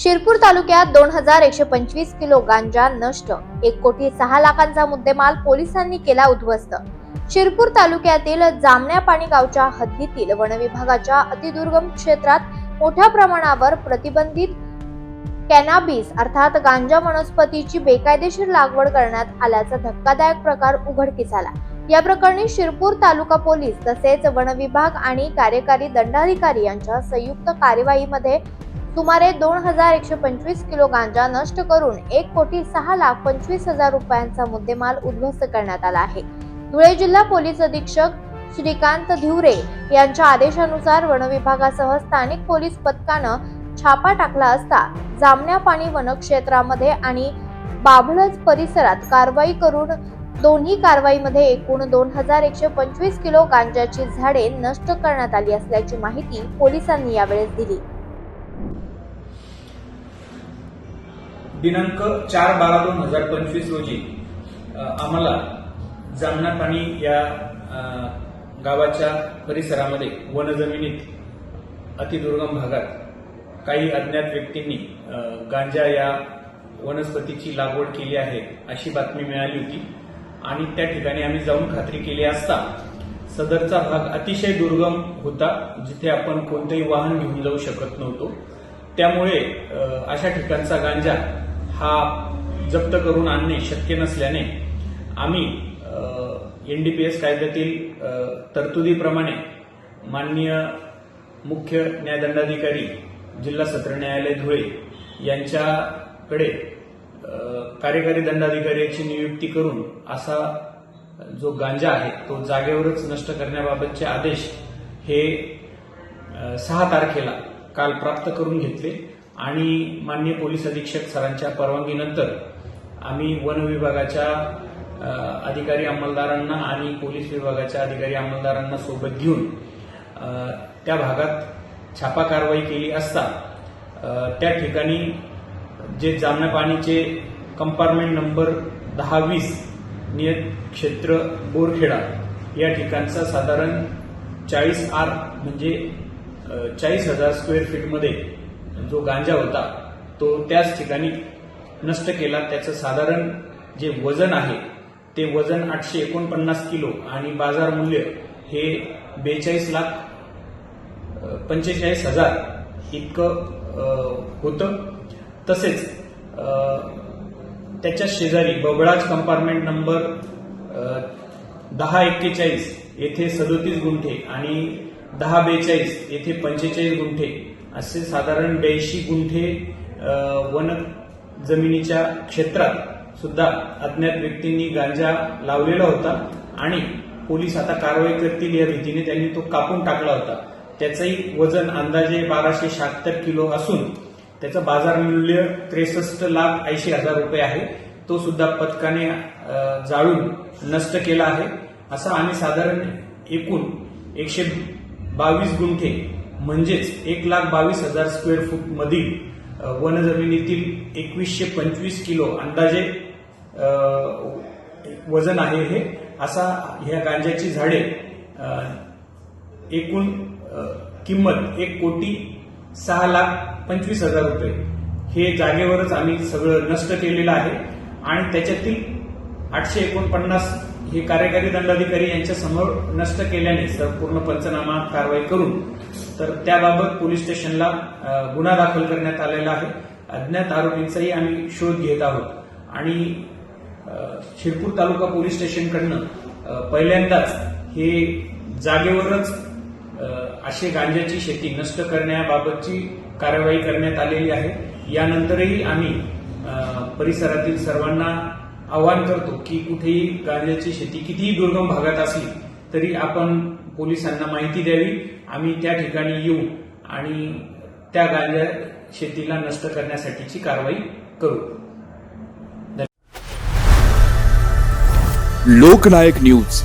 शिरपूर तालुक्यात 2125 किलो गांजा नष्ट, 1,06,00,000चा मुद्देमाल पोलिसांनी केला उद्ध्वस्त। शिरपूर तालुक्यातील जामण्यापाणी गावच्या हद्दीतील वनविभागाच्या अतिदुर्गम क्षेत्रात मोठ्या प्रमाणावर प्रतिबंधित कॅनॅबिस अर्थात गांजा वनस्पतीची बेकायदेशीर लागवड करण्यात आल्याचा धक्कादायक प्रकार उघडकीस आला। या प्रकरणी शिरपूर तालुका पोलीस तसेच वनविभाग आणि कार्यकारी दंडाधिकारी यांच्या संयुक्त कार्यवाहीमध्ये सुमारे 2125 किलो गांजा नष्ट करून 1,06,25,000 रुपयांचा मुद्देमाल उद्ध्वस्त करण्यात आला आहे। धुळे जिल्हा पोलीस अधीक्षक श्रीकांत धिवरे यांच्या आदेशानुसार वनविभागासह स्थानिक पोलीस पथकानं छापा टाकला असता जामण्यापाणी वनक्षेत्रामध्ये आणि बाभळज परिसरात कारवाई करून दोन्ही कारवाईमध्ये एकूण 2125 किलो गांजाची झाडे नष्ट करण्यात आली असल्याची माहिती पोलिसांनी यावेळेस दिली। दिनांक 4/12/2025 रोजी आम्हाला जामण्यापाणी या गावाच्या परिसरामध्ये वनजमिनीत अतिदुर्गम भागात काही अज्ञात व्यक्तींनी गांजा या वनस्पतीची लागवड केली आहे अशी बातमी मिळाली होती आणि त्या ठिकाणी आम्ही जाऊन खात्री केली असता सदरचा भाग अतिशय दुर्गम होता, जिथे आपण कोणतेही वाहन घेऊन जाऊ शकत नव्हतो। त्यामुळे अशा ठिकाणचा गांजा हा जप्त करून आणणे शक्य नसल्याने आम्ही NDPS कायद्यातील तरतुदीप्रमाणे माननीय मुख्य न्यायदंडाधिकारी जिल्हा सत्र न्यायालय धुळे यांच्याकडे कार्यकारी दंडाधिकाऱ्याची नियुक्ती करून असा जो गांजा आहे तो जागेवरच नष्ट करण्याबाबतचे आदेश हे 6 तारखेला काल प्राप्त करून घेतले आणि माननीय पोलीस अधीक्षक सरांच्या परवानगीनंतर आम्ही वन विभागाच्या अधिकारी अंमलदारांना आणि पोलीस विभागाच्या अधिकारी अंमलदारांना सोबत घेऊन त्या भागात छापा कारवाई केली असता त्या ठिकाणी जे जामण्यापाणीचे कंपार्टमेंट नंबर 10-20 नियत क्षेत्र बोरखेडा या ठिकाणचा साधारण 40R म्हणजे 40,000 स्क्वेअर फीटमध्ये जो गांजा होता तो त्याच ठिकाणी नष्ट केला। त्याचं साधारण जे वजन आहे ते वजन 849 किलो आणि बाजार मूल्य हे 42,45,000 इतकं होतं। तसेच त्याच्या शेजारी बबळाज कंपार्टमेंट नंबर 1041 येथे 37 गुंठे आणि 1042 येथे 45 गुंठे असे साधारण 82 गुंठे वन जमिनीच्या क्षेत्रात सुद्धा अज्ञात व्यक्तींनी गांजा लावलेला होता आणि पोलीस आता कारवाई करतील या भीतीने त्यांनी तो कापून टाकला होता। त्याचंही वजन अंदाजे 1276 किलो असून त्याचं बाजार मूल्य 63,80,000 रुपये आहे। तो सुद्धा पथकाने जाळून नष्ट केला आहे। असा आम्ही साधारण एकूण 122 गुंठे म्हणजेच 1,22,000 स्क्वेअर फूट मधील वनजमिनीतील 2125 किलो अंदाजे वजन आहे हे असा ह्या गांजाची झाडे एकूण किंमत 1,06,25,000 रुपये हे जागेवरच आम्ही सगळं नष्ट केलेलं आहे आणि त्याच्यातील 849 हे कार्यकारी दंडाधिकारी यांच्या समोर नष्ट केल्याने संपूर्ण पंचनामा कारवाई करून तर त्याबाबत पोलीस स्टेशनला गुन्हा दाखल करण्यात आलेला आहे। अज्ञात आरोपींचाही आम्ही शोध घेत आहोत आणि शिरपूर तालुका पोलीस स्टेशनकडनं पहिल्यांदाच हे जागेवरच असे गांजाची शेती नष्ट करण्याबाबतची कारवाई करण्यात आलेली आहे। यानंतरही आम्ही परिसरातील सर्वांना आवाहन करतो की कुठेही गांजाची शेती कितीही दुर्गम भागात असली तरी आपण पोलिसांना माहिती द्यावी। आम्ही त्या ठिकाणी येऊ आणि त्या गांजा शेतीला नष्ट करण्यासाठीची कारवाई करू। लोकनायक न्यूज